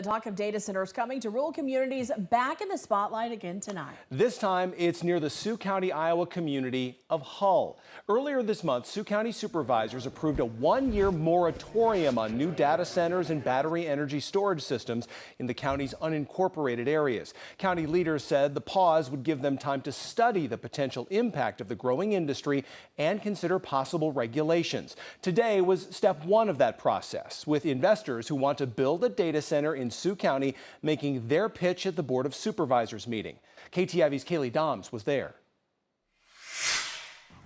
The talk of data centers coming to rural communities back in the spotlight again tonight. This time, it's near the Sioux County, Iowa community of Hull. Earlier this month, Sioux County supervisors approved a one-year moratorium on new data centers and battery energy storage systems in the county's unincorporated areas. County leaders said the pause would give them time to study the potential impact of the growing industry and consider possible regulations. Today was step one of that process, with investors who want to build a data center in Sioux County making their pitch at the Board of Supervisors meeting. KTIV's Kaylee Doms was there.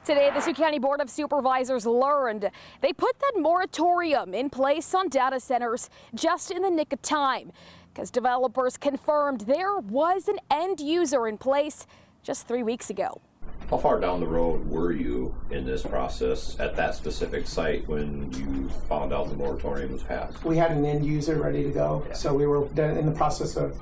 Today, the Sioux County Board of Supervisors learned they put that moratorium in place on data centers just in the nick of time, because developers confirmed there was an end user in place just 3 weeks ago. How far down the road were you in this process at that specific site when you found out the moratorium was passed? We had an end user ready to go, so we were in the process of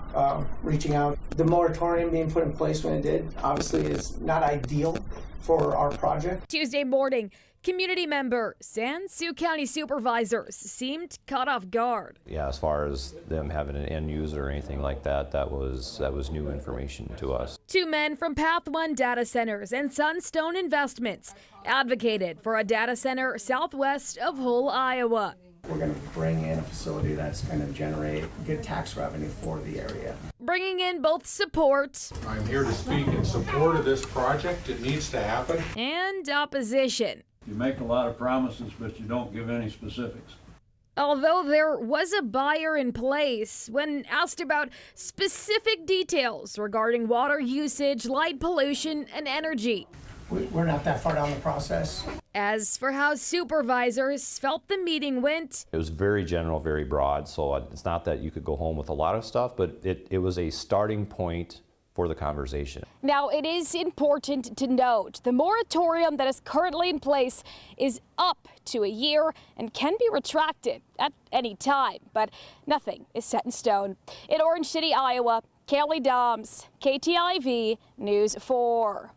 reaching out. The moratorium being put in place when it did obviously is not ideal for our project. Tuesday morning, community members and Sioux County supervisors seemed caught off guard. Yeah, as far as them having an end user or anything like that, that was new information to us. Two men from Path One Data Centers and Sunstone Investments advocated for a data center southwest of Hull, Iowa. We're going to bring in a facility that's going to generate good tax revenue for the area. Bringing in both support. I'm here to speak in support of this project. It needs to happen. And opposition. You make a lot of promises, but you don't give any specifics. Although there was a buyer in place, when asked about specific details regarding water usage, light pollution, and energy. We're not that far down the process. As for how supervisors felt the meeting went, it was very general, very broad, so it's not that you could go home with a lot of stuff, but it was a starting point for the conversation. Now, it is important to note the moratorium that is currently in place is up to a year and can be retracted at any time, but nothing is set in stone. In Orange City, Iowa, Kaylee Doms, KTIV News 4.